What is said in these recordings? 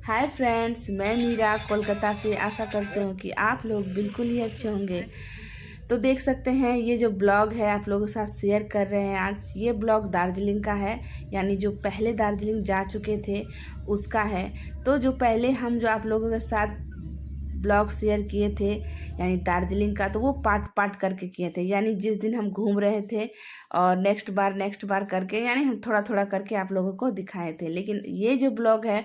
Hi friends, मैं मीरा कोलकाता से। आशा करती हूँ कि आप लोग बिल्कुल ही अच्छे होंगे। तो देख सकते हैं ये जो ब्लॉग है आप लोगों के साथ शेयर कर रहे हैं। आज ये ब्लॉग दार्जिलिंग का है, यानी जो पहले दार्जिलिंग जा चुके थे उसका है। तो जो पहले हम जो आप लोगों के साथ ब्लॉग शेयर किए थे यानी दार्जिलिंग का, तो वो पार्ट पार्ट करके किए थे। यानी जिस दिन हम घूम रहे थे और नेक्स्ट बार करके, यानी हम थोड़ा थोड़ा करके आप लोगों को दिखाए थे। लेकिन ये जो ब्लॉग है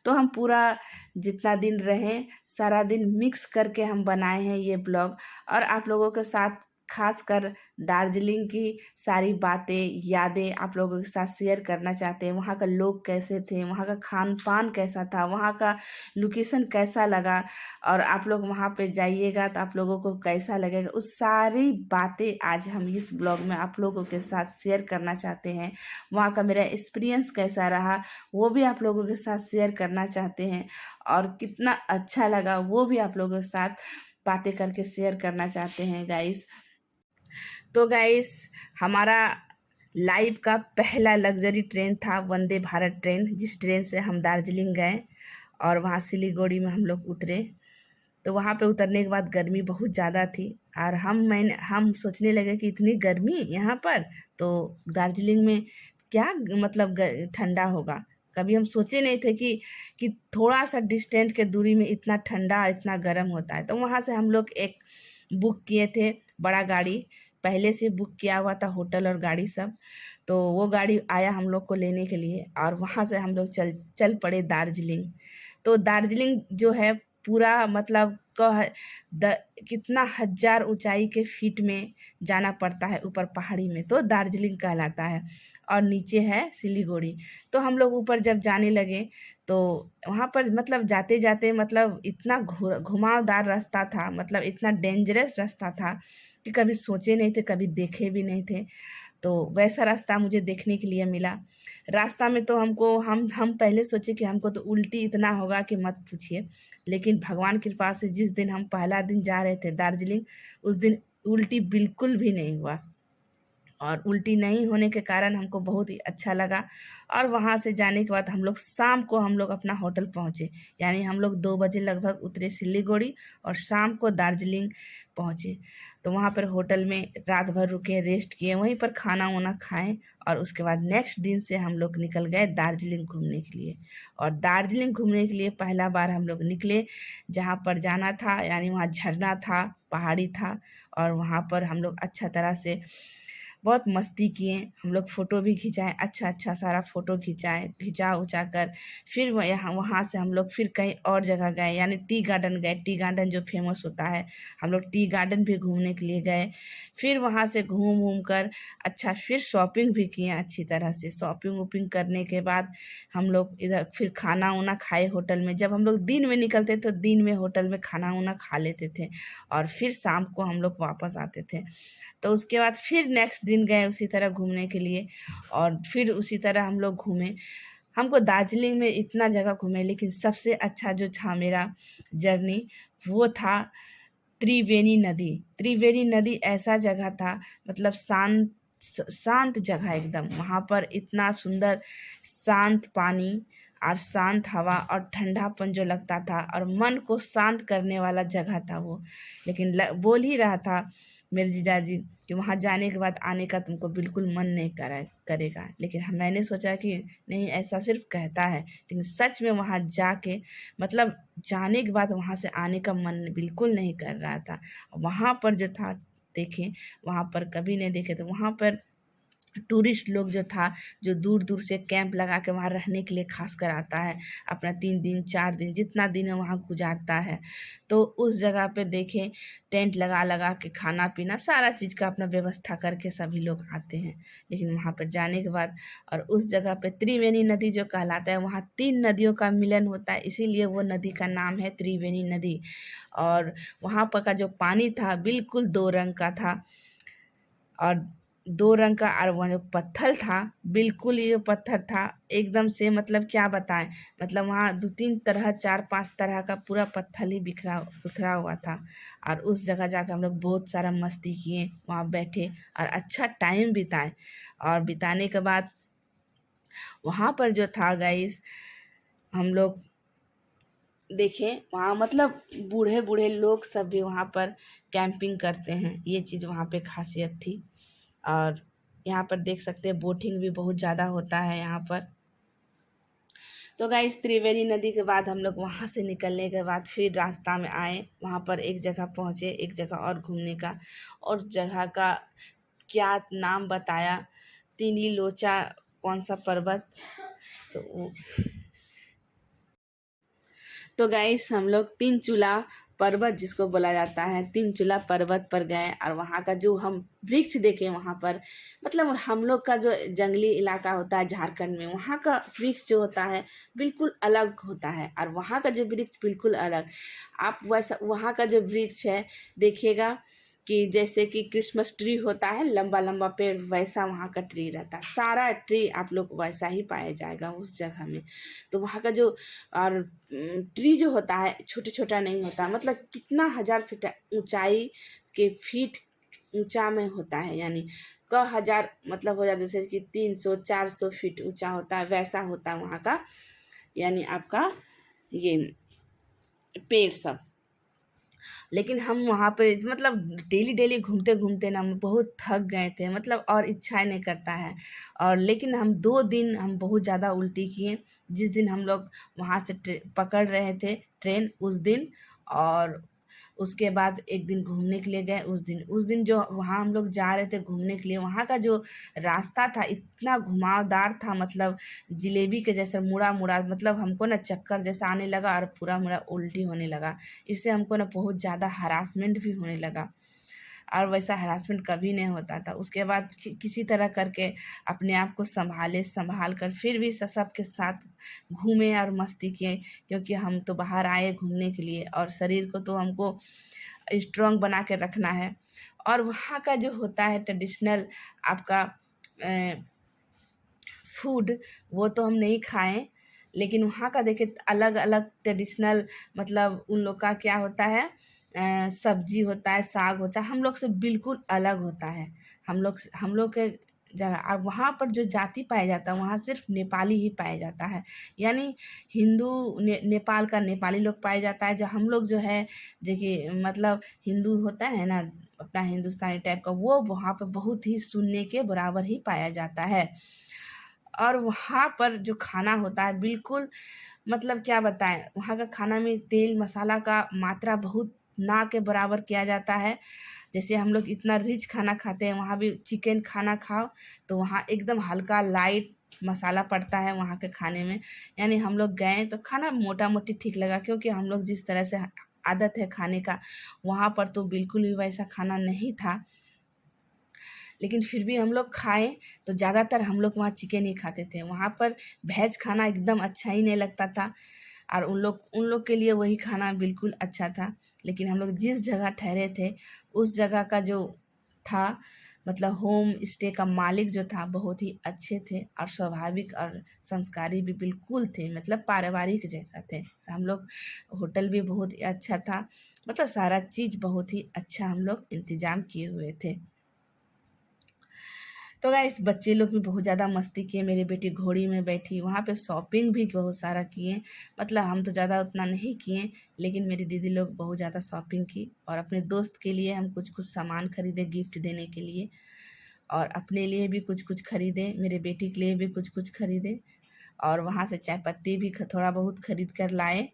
तो हम पूरा जितना दिन रहे सारा दिन मिक्स करके हम बनाए हैं ये ब्लॉग। और आप लोगों के साथ खासकर दार्जिलिंग की सारी बातें यादें आप लोगों के साथ शेयर करना चाहते हैं। वहाँ का लोग कैसे थे, वहाँ का खान पान कैसा था, वहाँ का लोकेशन कैसा लगा, और आप लोग वहाँ पे जाइएगा तो आप लोगों को कैसा लगेगा, उस सारी बातें आज हम इस ब्लॉग में आप लोगों के साथ शेयर करना चाहते हैं। वहाँ का मेरा एक्सपीरियंस कैसा रहा वो भी आप लोगों के साथ शेयर करना चाहते हैं, और कितना अच्छा लगा वो भी आप लोगों के साथ बातें करके शेयर करना चाहते हैं गाइस। तो गाइस, हमारा लाइफ का पहला लग्जरी ट्रेन था वंदे भारत ट्रेन, जिस ट्रेन से हम दार्जिलिंग गए और वहाँ सिलीगुड़ी में हम लोग उतरे। तो वहाँ पे उतरने के बाद गर्मी बहुत ज़्यादा थी, और हम सोचने लगे कि इतनी गर्मी यहाँ पर, तो दार्जिलिंग में क्या मतलब ठंडा होगा। कभी हम सोचे नहीं थे कि थोड़ा सा डिस्टेंट के दूरी में इतना ठंडा इतना गर्म होता है। तो वहाँ से हम लोग एक बुक किए थे बड़ा गाड़ी, पहले से बुक किया हुआ था होटल और गाड़ी सब। तो वो गाड़ी आया हम लोग को लेने के लिए, और वहाँ से हम लोग चल चल पड़े दार्जिलिंग। तो दार्जिलिंग जो है पूरा मतलब कितना हजार ऊंचाई के फीट में जाना पड़ता है ऊपर पहाड़ी में, तो दार्जिलिंग कहलाता है। और नीचे है सिलीगुड़ी। तो हम लोग ऊपर जब जाने लगे तो वहाँ पर मतलब जाते जाते मतलब इतना घुमावदार रास्ता था, मतलब इतना डेंजरस रास्ता था कि कभी सोचे नहीं थे, कभी देखे भी नहीं थे। तो वैसा रास्ता मुझे देखने के लिए मिला। रास्ता में तो हमको हम पहले सोचे कि हमको तो उल्टी इतना होगा कि मत पूछिए। लेकिन भगवान की कृपा से जिस दिन हम पहला दिन जा रहे थे दार्जिलिंग, उस दिन उल्टी बिल्कुल भी नहीं हुआ, और उल्टी नहीं होने के कारण हमको बहुत ही अच्छा लगा। और वहाँ से जाने के बाद हम लोग शाम को हम लोग अपना होटल पहुँचे, यानी हम लोग 2 बजे लगभग उतरे सिलीगुड़ी और शाम को दार्जिलिंग पहुँचे। तो वहाँ पर होटल में रात भर रुके, रेस्ट किए, वहीं पर खाना वाना खाएं, और उसके बाद नेक्स्ट दिन से हम लोग निकल गए दार्जिलिंग घूमने के लिए। और दार्जिलिंग घूमने के लिए पहला बार हम लोग निकले जहाँ पर जाना था, यानी वहाँ झरना था, पहाड़ी था, और वहाँ पर हम लोग अच्छा तरह से बहुत मस्ती किए। हम लोग फ़ोटो भी खिंचाए, अच्छा अच्छा सारा फ़ोटो खिंचा उचा कर फिर वहाँ से हम लोग फिर कहीं और जगह गए, यानी टी गार्डन गए। टी गार्डन जो फेमस होता है, हम लोग टी गार्डन भी घूमने के लिए गए। फिर वहाँ से घूम घूम कर अच्छा फिर शॉपिंग भी किए अच्छी तरह से। शॉपिंग वॉपिंग करने के बाद हम लोग इधर फिर खाना वाना खाए होटल में। जब हम लोग दिन में निकलते तो दिन में होटल में खाना वाना खा लेते थे, और फिर शाम को हम लोग वापस आते थे। तो उसके बाद फिर नेक्स्ट दिन गए उसी तरह घूमने के लिए, और फिर उसी तरह हम लोग घूमे। हमको दार्जिलिंग में इतना जगह घूमे, लेकिन सबसे अच्छा जो था मेरा जर्नी वो था त्रिवेणी नदी। त्रिवेणी नदी ऐसा जगह था, मतलब शांत जगह एकदम। वहाँ पर इतना सुंदर शांत पानी और शांत हवा और ठंडापन जो लगता था, और मन को शांत करने वाला जगह था वो। लेकिन बोल ही रहा था मेरे जीजाजी कि वहाँ जाने के बाद आने का तुमको बिल्कुल मन नहीं करेगा। लेकिन मैंने सोचा कि नहीं, ऐसा सिर्फ कहता है, लेकिन सच में वहाँ जाके मतलब जाने के बाद वहाँ से आने का मन बिल्कुल नहीं कर रहा था। वहाँ पर जो था देखें, वहाँ पर कभी नहीं देखे। तो वहाँ पर टूरिस्ट लोग जो था, जो दूर दूर से कैंप लगा के वहाँ रहने के लिए खास कर आता है, अपना 3 दिन 4 दिन जितना दिन है वहाँ गुजारता है। तो उस जगह पे देखें टेंट लगा लगा के खाना पीना सारा चीज़ का अपना व्यवस्था करके सभी लोग आते हैं। लेकिन वहाँ पर जाने के बाद, और उस जगह पे त्रिवेणी नदी जो कहलाता है, वहाँ 3 नदियों का मिलन होता है, इसीलिए वो नदी का नाम है त्रिवेणी नदी। और वहाँ पर का जो पानी था बिल्कुल 2 रंग का था, और 2 रंग का। और वहाँ जो पत्थर था, बिल्कुल ये जो पत्थर था एकदम से, मतलब क्या बताएं, मतलब वहाँ 2-3 तरह 4-5 तरह का पूरा पत्थर ही बिखरा बिखरा हुआ था। और उस जगह जाकर हम लोग बहुत सारा मस्ती किए, वहाँ बैठे और अच्छा टाइम बिताए। और बिताने के बाद वहाँ पर जो था गाइस, हम लोग देखें वहाँ मतलब बूढ़े बूढ़े लोग सब भी वहाँ पर कैंपिंग करते हैं, ये चीज़ वहाँ पे खासियत थी। और यहाँ पर देख सकते हैं बोटिंग भी बहुत ज़्यादा होता है यहाँ पर। तो गाइस त्रिवेणी नदी के बाद हम लोग वहाँ से निकलने के बाद फिर रास्ता में आए, वहाँ पर एक जगह पहुँचे, एक जगह और घूमने का, और जगह का क्या नाम बताया, तीनी लोचा कौन सा पर्वत। तो गाइस हम लोग तीन चूल्हा पर्वत जिसको बोला जाता है, तीन चूल्हा पर्वत पर गए, और वहाँ का जो हम वृक्ष देखे वहाँ पर, मतलब हम लोग का जो जंगली इलाका होता है झारखंड में, वहाँ का वृक्ष जो होता है बिल्कुल अलग होता है, और वहाँ का जो वृक्ष बिल्कुल अलग। आप वैसा वहाँ का जो वृक्ष है देखिएगा कि जैसे कि क्रिसमस ट्री होता है लंबा लंबा पेड़, वैसा वहाँ का ट्री रहता है, सारा ट्री आप लोग वैसा ही पाया जाएगा उस जगह में। तो वहाँ का जो और ट्री जो होता है छोटा छोटा नहीं होता, मतलब कितना 1000 फीट ऊंचाई के फीट ऊंचा में होता है, यानी हजार मतलब हो जाता है जैसे कि 300-400 फीट ऊंचा होता है, वैसा होता है वहाँ का, यानी आपका ये पेड़ सब। लेकिन हम वहाँ पे मतलब डेली डेली घूमते घूमते ना हम बहुत थक गए थे, मतलब और इच्छा नहीं करता है। और लेकिन हम 2 दिन हम बहुत ज़्यादा उल्टी किए, जिस दिन हम लोग वहाँ से पकड़ रहे थे ट्रेन उस दिन, और उसके बाद एक दिन घूमने के लिए गए। उस दिन जो वहाँ हम लोग जा रहे थे घूमने के लिए, वहाँ का जो रास्ता था इतना घुमावदार था, मतलब जलेबी के जैसा मुड़ा मुड़ा, मतलब हमको ना चक्कर जैसा आने लगा और पूरा मेरा उल्टी होने लगा। इससे हमको ना बहुत ज़्यादा हरासमेंट भी होने लगा, और वैसा हरासमेंट कभी नहीं होता था। उसके बाद किसी तरह करके अपने आप को संभाल कर फिर भी सबके साथ घूमे और मस्ती किए, क्योंकि हम तो बाहर आए घूमने के लिए, और शरीर को तो हमको स्ट्रॉन्ग बना के रखना है। और वहाँ का जो होता है ट्रेडिशनल आपका फूड, वो तो हम नहीं खाएं, लेकिन वहाँ का देखे अलग अलग ट्रेडिशनल, मतलब उन लोग का क्या होता है, सब्जी होता है, साग होता है, हम लोग से बिल्कुल अलग होता है। हम लोग के जगह, और वहाँ पर जो जाति पाया जाता है वहाँ सिर्फ नेपाली ही पाया जाता है, यानी हिंदू नेपाल का नेपाली लोग पाया जाता है। जो हम लोग जो है देखिए मतलब हिंदू होता है ना अपना हिंदुस्तानी टाइप का, वो वहाँ पर बहुत ही शून्य के बराबर ही पाया जाता है। और वहाँ पर जो खाना होता है बिल्कुल, मतलब क्या बताएं, वहाँ का खाना में तेल मसाला का मात्रा बहुत ना के बराबर किया जाता है। जैसे हम लोग इतना रिच खाना खाते हैं, वहाँ भी चिकन खाना खाओ तो वहाँ एकदम हल्का लाइट मसाला पड़ता है वहाँ के खाने में। यानी हम लोग गए तो खाना मोटा मोटी ठीक लगा, क्योंकि हम लोग जिस तरह से आदत है खाने का, वहाँ पर तो बिल्कुल भी वैसा खाना नहीं था। लेकिन फिर भी हम लोग खाए तो ज़्यादातर हम लोग वहाँ चिकन ही खाते थे। वहाँ पर वेज खाना एकदम अच्छा ही नहीं लगता था, और उन लोग के लिए वही खाना बिल्कुल अच्छा था। लेकिन हम लोग जिस जगह ठहरे थे उस जगह का जो था, मतलब होम स्टे का मालिक जो था बहुत ही अच्छे थे, और स्वाभाविक और संस्कारी भी बिल्कुल थे, मतलब पारिवारिक जैसा थे। हम लोग होटल भी बहुत ही अच्छा था, मतलब सारा चीज़ बहुत ही अच्छा हम लोग इंतज़ाम किए हुए थे। तो गाइस बच्चे लोग भी बहुत ज़्यादा मस्ती किए, मेरी बेटी घोड़ी में बैठी, वहाँ पे शॉपिंग भी बहुत सारा किए। मतलब हम तो ज़्यादा उतना नहीं किए, लेकिन मेरी दीदी लोग बहुत ज़्यादा शॉपिंग की, और अपने दोस्त के लिए हम कुछ कुछ सामान खरीदे गिफ्ट देने के लिए, और अपने लिए भी कुछ कुछ खरीदे, मेरे बेटी के लिए भी कुछ कुछ खरीदे, और वहाँ से चाय पत्ती भी थोड़ा बहुत खरीद कर लाए।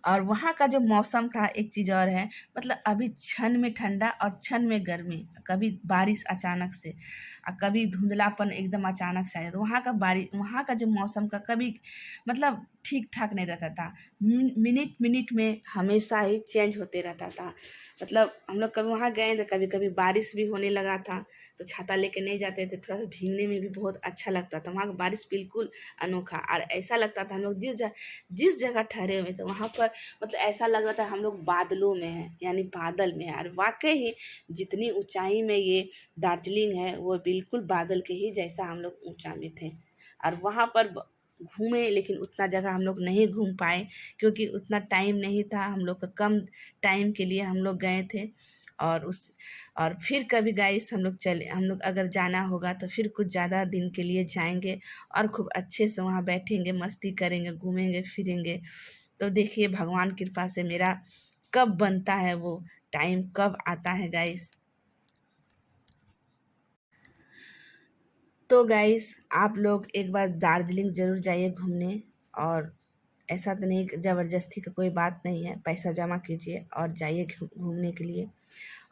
और वहाँ का जो मौसम था एक चीज़ और है, मतलब अभी क्षण में ठंडा और क्षण में गर्मी, कभी बारिश अचानक से और कभी धुंधलापन एकदम अचानक से आया। तो वहाँ का जो मौसम का कभी मतलब ठीक ठाक नहीं रहता था, मिनट मिनट में हमेशा ही चेंज होते रहता था। मतलब हम लोग कभी वहाँ गए तो कभी कभी बारिश भी होने लगा था, तो छाता लेके नहीं जाते थे, थोड़ा सा भीगने में भी बहुत अच्छा लगता था। वहाँ का बारिश बिल्कुल अनोखा, और ऐसा लगता था हम लोग जिस जगह ठहरे हुए थे वहाँ पर, मतलब ऐसा लग रहा था हम लोग बादलों में हैं, यानी बादल में हैं। और वाकई ही जितनी ऊंचाई में ये दार्जिलिंग है वो बिल्कुल बादल के ही जैसा हम लोग ऊंचा में थे। और वहाँ पर घूमे, लेकिन उतना जगह हम लोग नहीं घूम पाए, क्योंकि उतना टाइम नहीं था हम लोग का, कम टाइम के लिए हम लोग गए थे। और फिर कभी गाइस हम लोग अगर जाना होगा तो फिर कुछ ज़्यादा दिन के लिए जाएंगे और खूब अच्छे से वहाँ बैठेंगे, मस्ती करेंगे, घूमेंगे फिरेंगे। तो देखिए भगवान कृपा से मेरा कब बनता है, वो टाइम कब आता है गाइस। तो गाइस आप लोग एक बार दार्जिलिंग ज़रूर जाइए घूमने। और ऐसा तो नहीं, ज़बरदस्ती का कोई बात नहीं है, पैसा जमा कीजिए और जाइए घूमने के लिए।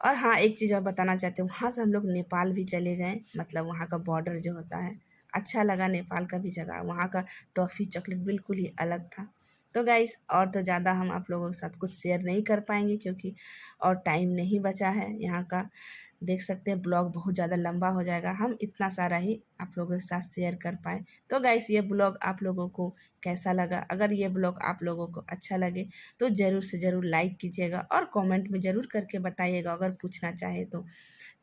और हाँ, एक चीज़ और बताना चाहती हूँ, वहाँ से हम लोग नेपाल भी चले गए, मतलब वहाँ का बॉर्डर जो होता है अच्छा लगा, नेपाल का भी जगह, वहाँ का टॉफ़ी चॉकलेट बिल्कुल ही अलग था। तो गाइस और तो ज़्यादा हम आप लोगों के साथ कुछ शेयर नहीं कर पाएंगे क्योंकि और टाइम नहीं बचा है यहाँ का। देख सकते हैं ब्लॉग बहुत ज़्यादा लंबा हो जाएगा, हम इतना सारा ही आप लोगों के साथ शेयर कर पाएँ। तो गाइस ये ब्लॉग आप लोगों को कैसा लगा? अगर ये ब्लॉग आप लोगों को अच्छा लगे तो ज़रूर से ज़रूर लाइक कीजिएगा और कमेंट में ज़रूर करके बताइएगा अगर पूछना चाहे तो।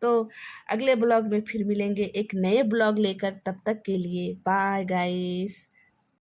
तो अगले ब्लॉग में फिर मिलेंगे एक नए ब्लॉग लेकर, तब तक के लिए बाय गाइस।